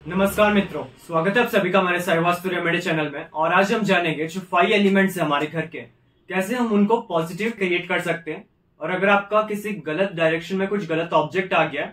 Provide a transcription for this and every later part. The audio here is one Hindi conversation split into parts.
नमस्कार मित्रों, स्वागत है आप सभी का हमारे साईवास्तु रेमेडी चैनल में। और आज हम जानेंगे जो 5 एलिमेंट्स है हमारे घर के, कैसे हम उनको पॉजिटिव क्रिएट कर सकते हैं। और अगर आपका किसी गलत डायरेक्शन में कुछ गलत ऑब्जेक्ट आ गया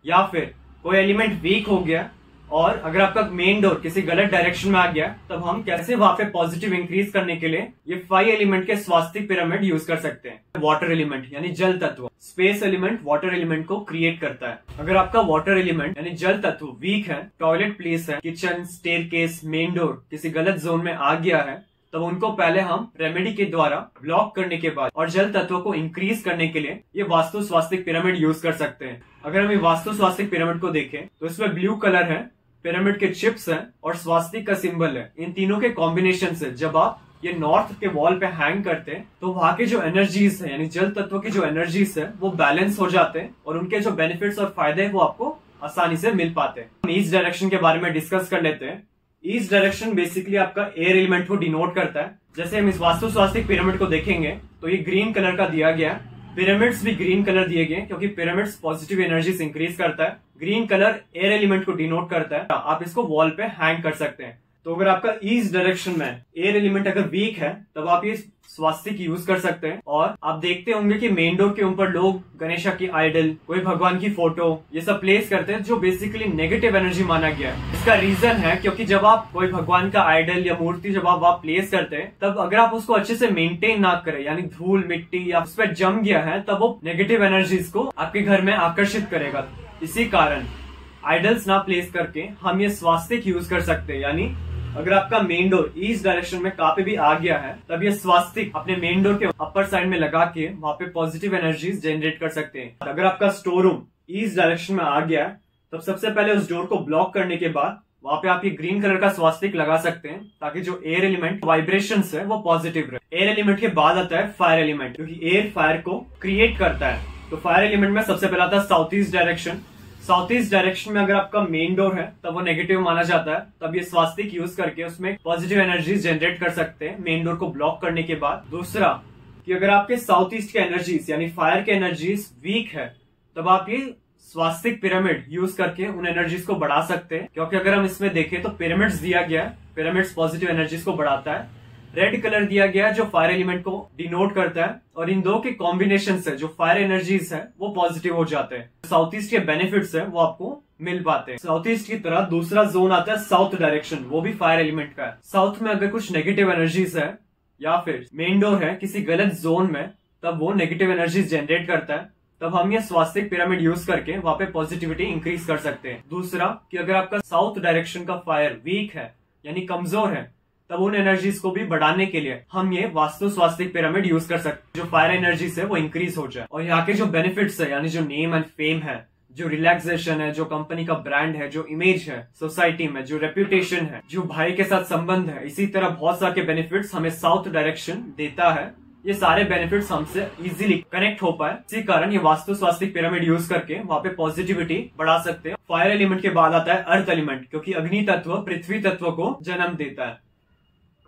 या फिर कोई एलिमेंट वीक हो गया और अगर आपका मेन डोर किसी गलत डायरेक्शन में आ गया, तब हम कैसे वहां पे पॉजिटिव इंक्रीज करने के लिए ये 5 एलिमेंट के स्वास्तिक पिरामिड यूज कर सकते हैं। वाटर एलिमेंट यानी जल तत्व, स्पेस एलिमेंट वाटर एलिमेंट को क्रिएट करता है। अगर आपका वाटर एलिमेंट यानी जल तत्व वीक है, टॉयलेट प्लेस है, किचन, स्टेयरकेस, मेन डोर किसी गलत जोन में आ गया है, तब उनको पहले हम रेमेडी के द्वारा ब्लॉक करने के बाद और जल तत्व को इंक्रीज करने के लिए ये वास्तु स्वास्तिक पिरामिड यूज कर सकते हैं। अगर हम ये वास्तु स्वास्तिक पिरामिड को देखें तो इसमें ब्लू कलर है, पिरामिड के चिप्स हैं और स्वास्तिक का सिंबल है। इन तीनों के कॉम्बिनेशन से जब आप ये नॉर्थ के वॉल पे हैंग करते हैं तो वहां के जो एनर्जीज है यानी जल तत्व की जो एनर्जीज है वो बैलेंस हो जाते हैं और उनके जो बेनिफिट्स और फायदे हैं वो आपको आसानी से मिल पाते हैं। हम ईस्ट डायरेक्शन के बारे में डिस्कस कर लेते हैं। ईस्ट डायरेक्शन बेसिकली आपका एयर एलिमेंट को डिनोट करता है। जैसे हम इस वास्तु स्वास्तिक पिरामिड को देखेंगे तो ये ग्रीन कलर का दिया गया है। पिरामिड्स भी ग्रीन कलर दिए गए क्योंकि पिरामिड्स पॉजिटिव एनर्जीज इंक्रीज करता है। ग्रीन कलर एयर एलिमेंट को डिनोट करता है। आप इसको वॉल पे हैंग कर सकते हैं। तो अगर आपका ईस्ट डायरेक्शन में एयर एलिमेंट अगर वीक है तब आप ये स्वास्तिक यूज कर सकते हैं। और आप देखते होंगे कि मेन डोर के ऊपर लोग गणेशा की आइडल, कोई भगवान की फोटो ये सब प्लेस करते हैं, जो बेसिकली नेगेटिव एनर्जी माना गया है। इसका रीजन है क्योंकि जब आप कोई भगवान का आइडल या मूर्ति जब आप वहाँ प्लेस करते हैं तब अगर आप उसको अच्छे से मेंटेन ना करें यानी धूल मिट्टी या उस पर जम गया है तब वो नेगेटिव एनर्जीज को आपके घर में आकर्षित करेगा। इसी कारण आइडल्स ना प्लेस करके हम ये स्वास्तिक यूज कर सकते हैं। यानी अगर आपका मेन डोर ईस्ट डायरेक्शन में कहाँ पे भी आ गया है तब ये स्वास्तिक अपने मेन डोर के अपर साइड में लगा के वहां पे पॉजिटिव एनर्जीज जनरेट कर सकते हैं। अगर आपका स्टोर रूम ईस्ट डायरेक्शन में आ गया है तब सबसे पहले उस डोर को ब्लॉक करने के बाद वहां पे आप ये ग्रीन कलर का स्वास्तिक लगा सकते हैं ताकि जो एयर एलिमेंट वाइब्रेशंस है वो पॉजिटिव रहे। एयर एलिमेंट के बाद आता है फायर एलिमेंट, क्योंकि एयर फायर को क्रिएट करता है। तो फायर एलिमेंट में सबसे पहला आता है south east direction. South east direction में अगर आपका मेन डोर है तब वो नेगेटिव माना जाता है। तब ये स्वास्तिक यूज करके उसमें पॉजिटिव एनर्जीज जनरेट कर सकते हैं मेन डोर को ब्लॉक करने के बाद। दूसरा कि अगर आपके साउथ ईस्ट के एनर्जीज यानी फायर के एनर्जीज वीक है तब आप ये स्वास्तिक पिरामिड यूज करके उन एनर्जीज को बढ़ा सकते हैं। क्योंकि अगर हम इसमें देखें तो पिरामिड्स दिया गया है, पिरामिड्स पॉजिटिव एनर्जीज को बढ़ाता है। रेड कलर दिया गया है जो फायर एलिमेंट को डिनोट करता है और इन दो के कॉम्बिनेशन से जो फायर एनर्जीज है वो पॉजिटिव हो जाते हैं। साउथ ईस्ट के बेनिफिट्स है वो आपको मिल पाते हैं। साउथ ईस्ट की तरह दूसरा जोन आता है साउथ डायरेक्शन, वो भी फायर एलिमेंट का है। साउथ में अगर कुछ नेगेटिव एनर्जीज है या फिर मेन डोर है किसी गलत जोन में तब वो नेगेटिव एनर्जीज जनरेट करता है। तब हम ये स्वास्तिक पिरामिड यूज करके वहां पे पॉजिटिविटी इंक्रीज कर सकते हैं। दूसरा कि अगर आपका साउथ डायरेक्शन का फायर वीक है यानी कमजोर है तब उन एनर्जीज को भी बढ़ाने के लिए हम ये वास्तु स्वास्तिक पिरामिड यूज कर सकते हैं, जो फायर एनर्जीज है वो इंक्रीज हो जाए। और यहाँ के जो बेनिफिट्स है यानी जो नेम एंड फेम है, जो रिलैक्सेशन है, जो कंपनी का ब्रांड है, जो इमेज है सोसाइटी में, जो रेप्यूटेशन है, जो भाई के साथ संबंध है, इसी तरह बहुत सारे बेनिफिट्स हमें साउथ डायरेक्शन देता है। ये सारे बेनिफिट्स हमसे इजीली कनेक्ट हो पाए, इसी कारण ये वास्तु स्वास्तिक पिरामिड यूज करके वहां पे पॉजिटिविटी बढ़ा सकते हैं। फायर एलिमेंट के बाद आता है अर्थ एलिमेंट, क्योंकि अग्नि तत्व पृथ्वी तत्व को जन्म देता है।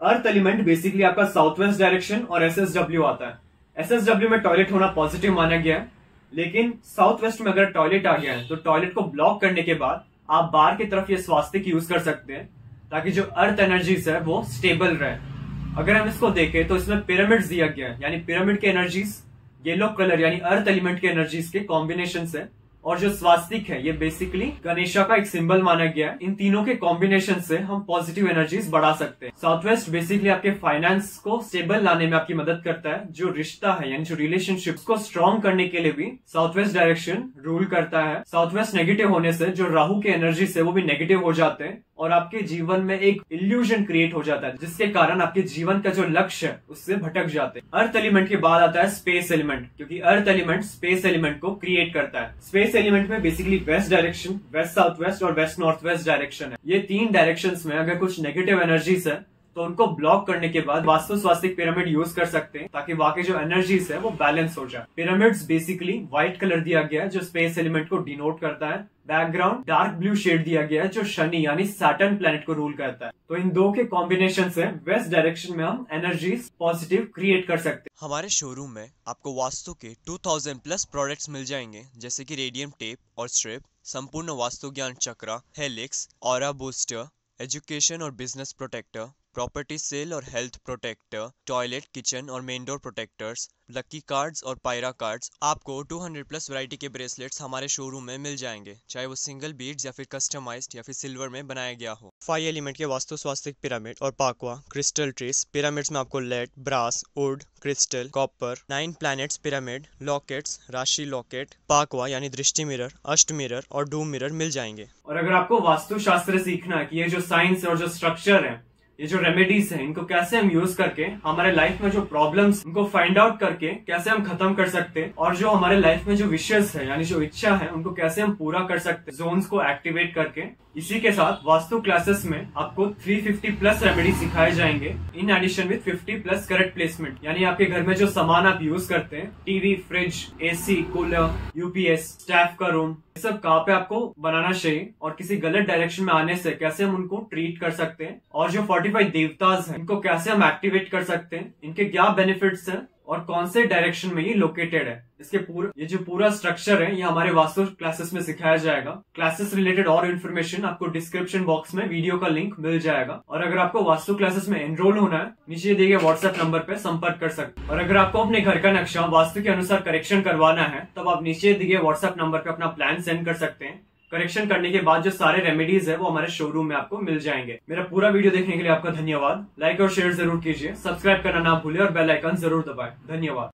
अर्थ एलिमेंट बेसिकली आपका साउथ वेस्ट डायरेक्शन और एसएसडब्ल्यू आता है। एसएसडब्ल्यू में टॉयलेट होना पॉजिटिव माना गया है, लेकिन साउथ वेस्ट में अगर टॉयलेट आ गया है तो टॉयलेट को ब्लॉक करने के बाद आप बाहर की तरफ ये स्वास्तिक यूज कर सकते हैं ताकि जो अर्थ एनर्जीज है वो स्टेबल रहे। अगर हम इसको देखें तो इसमें पिरामिड्स दिया गया है, यानी पिरामिड के एनर्जीज येलो कलर यानी अर्थ एलिमेंट के एनर्जीज के कॉम्बिनेशन से, और जो स्वास्तिक है ये बेसिकली गणेशा का एक सिंबल माना गया है। इन तीनों के कॉम्बिनेशन से हम पॉजिटिव एनर्जीज बढ़ा सकते हैं। साउथ वेस्ट बेसिकली आपके फाइनेंस को स्टेबल लाने में आपकी मदद करता है। जो रिश्ता है यानी जो रिलेशनशिप को स्ट्रॉन्ग करने के लिए भी साउथ वेस्ट डायरेक्शन रूल करता है। साउथ वेस्ट नेगेटिव होने से जो राहु के एनर्जीज है वो भी नेगेटिव हो जाते हैं और आपके जीवन में एक इल्यूजन क्रिएट हो जाता है, जिसके कारण आपके जीवन का जो लक्ष्य है उससे भटक जाते हैं। अर्थ एलिमेंट के बाद आता है स्पेस एलिमेंट, क्योंकि अर्थ एलिमेंट स्पेस एलिमेंट को क्रिएट करता है। स्पेस एलिमेंट में basically west direction, west south west और वेस्ट नॉर्थ वेस्ट डायरेक्शन है। ये तीन डायरेक्शंस में अगर कुछ नेगेटिव एनर्जीज है तो उनको ब्लॉक करने के बाद वास्तु स्वास्तिक पिरामिड यूज कर सकते हैं, ताकि वहाँ के जो एनर्जीज है वो बैलेंस हो जाए। पिरामिड्स बेसिकली व्हाइट कलर दिया गया है जो स्पेस एलिमेंट को डिनोट करता है। बैकग्राउंड डार्क ब्लू शेड दिया गया है जो शनि यानी सैटर्न प्लेनेट को रूल करता है। तो इन दो के कॉम्बिनेशन से वेस्ट डायरेक्शन में हम एनर्जीज पॉजिटिव क्रिएट कर सकते हैं। हमारे शोरूम में आपको वास्तु के 2000 प्लस प्रोडक्ट्स मिल जाएंगे, जैसे कि रेडियम टेप और स्ट्रिप, संपूर्ण वास्तु ज्ञान चक्रा, हेलिक्स, ऑरा बूस्टर, एजुकेशन और बिजनेस प्रोटेक्टर, प्रॉपर्टी सेल और हेल्थ प्रोटेक्टर, टॉयलेट, किचन और main door protectors, lucky cards और पायरा कार्ड्स। आपको 200 प्लस वैरायटी के ब्रेसलेट्स हमारे शोरूम में मिल जाएंगे, चाहे वो सिंगल बीड्स या फिर कस्टमाइज्ड या फिर सिल्वर में बनाया गया हो। 5 एलिमेंट के वास्तु स्वास्तिक पिरामिड और पाकवा क्रिस्टल ट्रीज पिरामिड्स में आपको lead, brass, wood, crystal, copper, 9 planets pyramid, lockets, राशि लॉकेट, पाकवा यानी दृष्टि मिरर, अष्ट मिरर और डूम मिरर मिल जाएंगे। और अगर आपको वास्तु शास्त्र सीखना है कि ये जो साइंस और जो स्ट्रक्चर है, ये जो रेमेडीज है, इनको कैसे हम यूज करके हमारे लाइफ में जो प्रॉब्लम्स उनको फाइंड आउट करके कैसे हम खत्म कर सकते हैं, और जो हमारे लाइफ में जो विशेष है यानी जो इच्छा है उनको कैसे हम पूरा कर सकते हैं जोन्स को एक्टिवेट करके, इसी के साथ वास्तु क्लासेस में आपको 350 प्लस रेमेडी सिखाए जाएंगे in addition with 50 plus correct placement. यानी आपके घर में जो सामान आप यूज करते हैं, TV, fridge, AC, cooler, UPS, staff का रूम, ये सब कहाँ पे आपको बनाना चाहिए और किसी गलत डायरेक्शन में आने से कैसे हम उनको ट्रीट कर सकते हैं, और जो 45 देवताज हैं इनको कैसे हम एक्टिवेट कर सकते हैं, इनके क्या बेनिफिट्स हैं और कौन से डायरेक्शन में ये लोकेटेड है, इसके ये जो पूरा स्ट्रक्चर है ये हमारे वास्तु क्लासेस में सिखाया जाएगा। क्लासेस रिलेटेड और इन्फॉर्मेशन आपको डिस्क्रिप्शन बॉक्स में वीडियो का लिंक मिल जाएगा। और अगर आपको वास्तु क्लासेस में एनरोल होना है, नीचे दिए गए व्हाट्सएप नंबर पे संपर्क कर सकते हैं। और अगर आपको अपने घर का नक्शा वास्तु के अनुसार करेक्शन करवाना है, तब आप नीचे दिए गए व्हाट्सएप नंबर पे अपना प्लान सेंड कर सकते हैं। करेक्शन करने के बाद जो सारे रेमेडीज है वो हमारे शोरूम में आपको मिल जाएंगे। मेरा पूरा वीडियो देखने के लिए आपका धन्यवाद। लाइक और शेयर जरूर कीजिए, सब्सक्राइब करना ना भूले और बेल आइकन जरूर दबाएं। धन्यवाद।